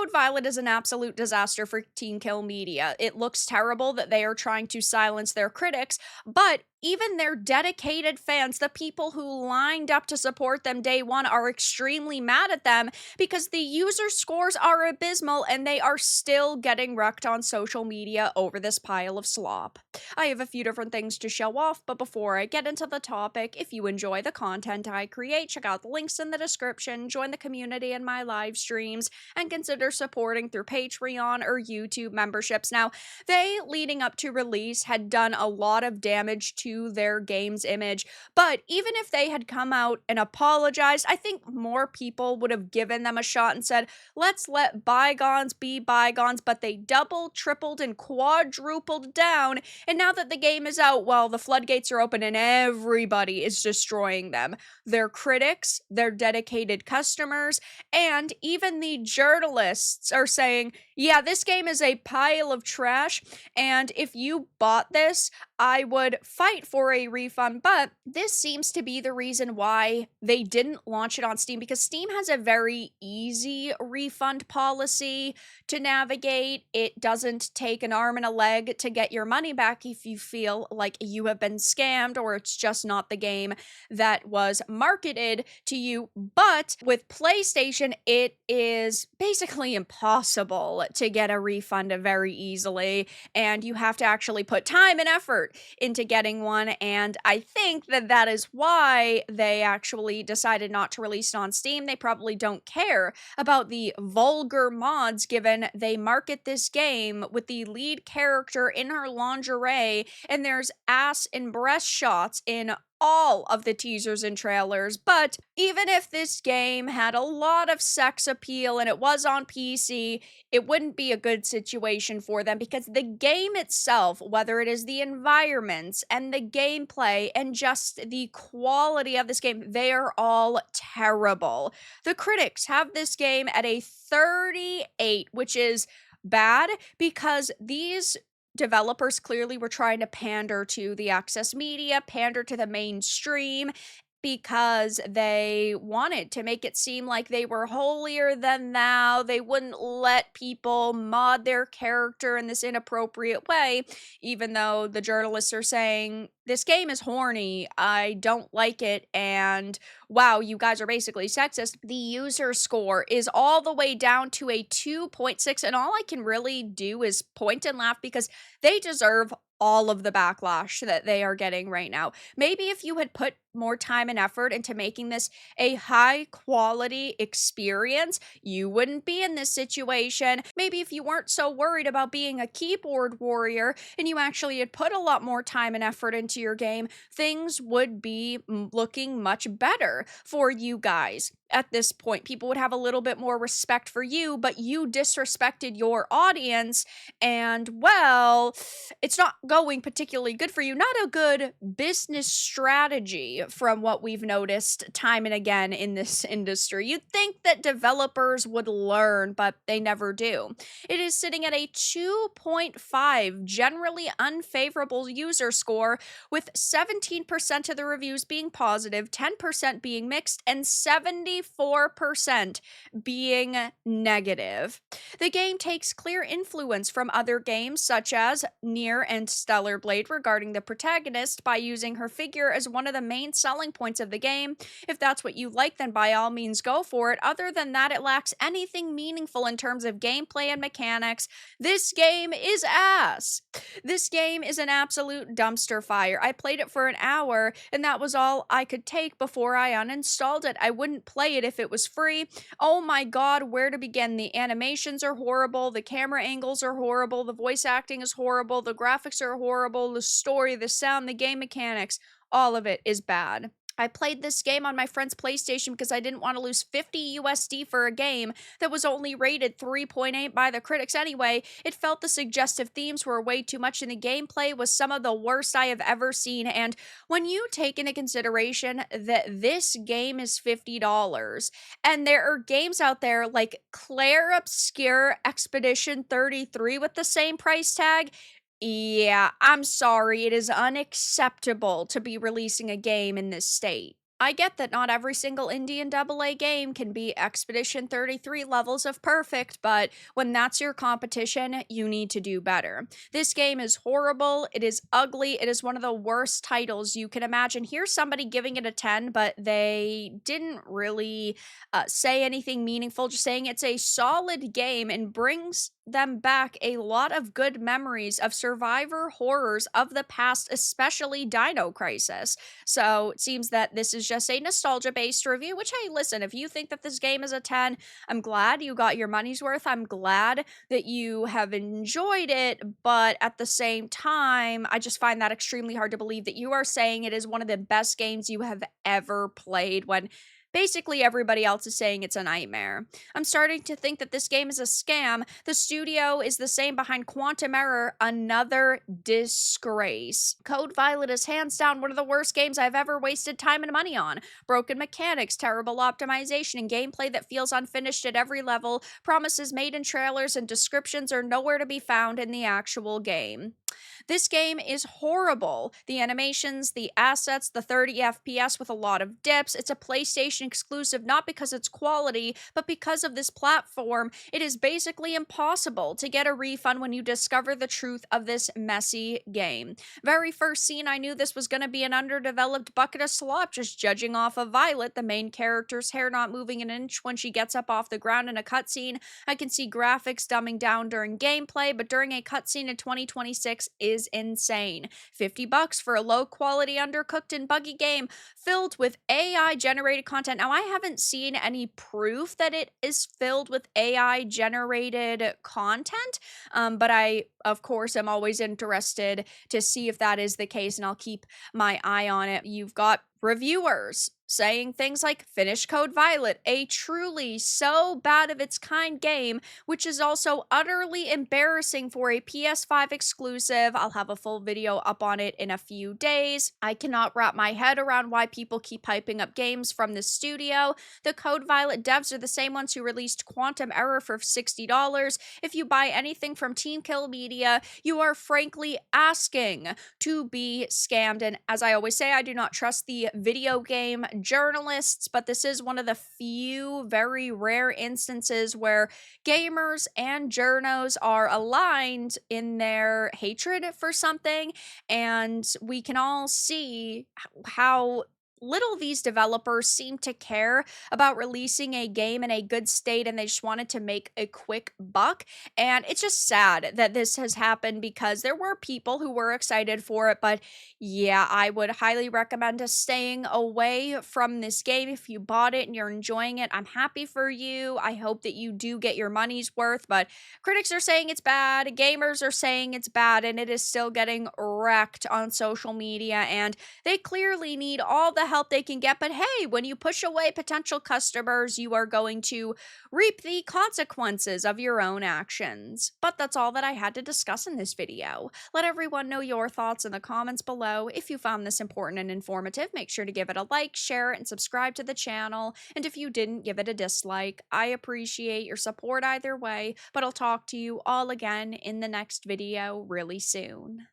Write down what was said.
Code Violet is an absolute disaster for Teen Kill Media. It looks terrible that they are trying to silence their critics, but even their dedicated fans, the people who lined up to support them day one, are extremely mad at them because the user scores are abysmal and they are still getting wrecked on social media over this pile of slop. I have a few different things to show off, but before I get into the topic, if you enjoy the content I create, check out the links in the description, join the community in my live streams, and consider supporting through Patreon or YouTube memberships. Now, they, leading up to release, had done a lot of damage to their game's image, but even if they had come out and apologized, I think more people would have given them a shot and said, let's let bygones be bygones, but they doubled, tripled, and quadrupled down, and now that the game is out, well, the floodgates are open and everybody is destroying them. Their critics, their dedicated customers, and even the journalists are saying, yeah, this game is a pile of trash, and if you bought this, I would fight for a refund, but this seems to be the reason why they didn't launch it on Steam, because Steam has a very easy refund policy to navigate. It doesn't take an arm and a leg to get your money back if you feel like you have been scammed or it's just not the game that was marketed to you. But with PlayStation, it is basically impossible to get a refund very easily, and you have to actually put time and effort into getting one, and I think that that is why they actually decided not to release it on Steam. They probably don't care about the vulgar mods, given they market this game with the lead character in her lingerie, and there's ass and breast shots in all of the teasers and trailers. But even if this game had a lot of sex appeal and it was on PC, it wouldn't be a good situation for them, because the game itself, whether it is the environments and the gameplay and just the quality of this game, they are all terrible. The critics have this game at a 38, which is bad because these developers clearly were trying to pander to the access media, pander to the mainstream, because they wanted to make it seem like they were holier than thou. They wouldn't let people mod their character in this inappropriate way, even though the journalists are saying, this game is horny, I don't like it, and wow, you guys are basically sexist. The user score is all the way down to a 2.6, and all I can really do is point and laugh because they deserve all of the backlash that they are getting right now. Maybe if you had put more time and effort into making this a high quality experience, you wouldn't be in this situation. Maybe if you weren't so worried about being a keyboard warrior and you actually had put a lot more time and effort into your game, things would be looking much better for you guys. At this point, people would have a little bit more respect for you, but you disrespected your audience, and well, it's not going particularly good for you. Not a good business strategy from what we've noticed time and again in this industry. You'd think that developers would learn, but they never do. It is sitting at a 2.5 generally unfavorable user score, with 17% of the reviews being positive, 10% being mixed, and 74% being negative. The game takes clear influence from other games such as Nier and Stellar Blade regarding the protagonist by using her figure as one of the main selling points of the game. If that's what you like, then by all means go for it. Other than that, it lacks anything meaningful in terms of gameplay and mechanics. This game is ass. This game is an absolute dumpster fire. I played it for an hour, and that was all I could take before I uninstalled it. I wouldn't play it if it was free. Oh my god, where to begin? The animations are horrible, the camera angles are horrible, the voice acting is horrible, the graphics are horrible, the story, the sound, the game mechanics, all of it is bad. I played this game on my friend's PlayStation because I didn't want to lose 50 USD for a game that was only rated 3.8 by the critics anyway. It felt the suggestive themes were way too much, and the gameplay was some of the worst I have ever seen. And when you take into consideration that this game is $50, and there are games out there like Claire Obscure Expedition 33 with the same price tag, yeah, I'm sorry, it is unacceptable to be releasing a game in this state. I get that not every single indie and AA game can be Expedition 33 levels of perfect, but when that's your competition, you need to do better. This game is horrible, it is ugly, it is one of the worst titles you can imagine. Here's somebody giving it a 10, but they didn't really say anything meaningful, just saying it's a solid game and brings them back a lot of good memories of survivor horrors of the past, especially Dino Crisis. So it seems that this is just a nostalgia based review, which, hey, listen, if you think that this game is a 10, I'm glad you got your money's worth. I'm glad that you have enjoyed it. But at the same time, I just find that extremely hard to believe that you are saying it is one of the best games you have ever played when basically everybody else is saying it's a nightmare. I'm starting to think that this game is a scam. The studio is the same behind Quantum Error, another disgrace. Code Violet is hands down one of the worst games I've ever wasted time and money on. Broken mechanics, terrible optimization, and gameplay that feels unfinished at every level, promises made in trailers and descriptions are nowhere to be found in the actual game. This game is horrible. The animations, the assets, the 30 FPS with a lot of dips. It's a PlayStation exclusive not because it's quality, but because of this platform. It is basically impossible to get a refund when you discover the truth of this messy game. Very first scene, I knew this was going to be an underdeveloped bucket of slop, just judging off of Violet, the main character's hair not moving an inch when she gets up off the ground in a cutscene. I can see graphics dumbing down during gameplay, but during a cutscene in 2026 is insane. $50 for a low quality, undercooked, and buggy game filled with AI generated content. Now, I haven't seen any proof that it is filled with AI generated content, but I, of course, am always interested to see if that is the case, and I'll keep my eye on it. You've got reviewers saying things like finish Code Violet, a truly so bad of its kind game, which is also utterly embarrassing for a PS5 exclusive. I'll have a full video up on it in a few days. I cannot wrap my head around why people keep hyping up games from this studio. The Code Violet devs are the same ones who released Quantum Error for $60. If you buy anything from Team Kill Media, you are frankly asking to be scammed. And as I always say, I do not trust the video game journalists, but this is one of the few very rare instances where gamers and journos are aligned in their hatred for something, and we can all see how little these developers seem to care about releasing a game in a good state, and they just wanted to make a quick buck. And it's just sad that this has happened because there were people who were excited for it. But yeah, I would highly recommend staying away from this game. If you bought it and you're enjoying it, I'm happy for you. I hope that you do get your money's worth, but critics are saying it's bad, gamers are saying it's bad, and it is still getting wrecked on social media, and they clearly need all the help they can get. But hey, when you push away potential customers, you are going to reap the consequences of your own actions. But that's all that I had to discuss in this video. Let everyone know your thoughts in the comments below. If you found this important and informative, make sure to give it a like, share it, and subscribe to the channel. And if you didn't, give it a dislike. I appreciate your support either way, but I'll talk to you all again in the next video really soon.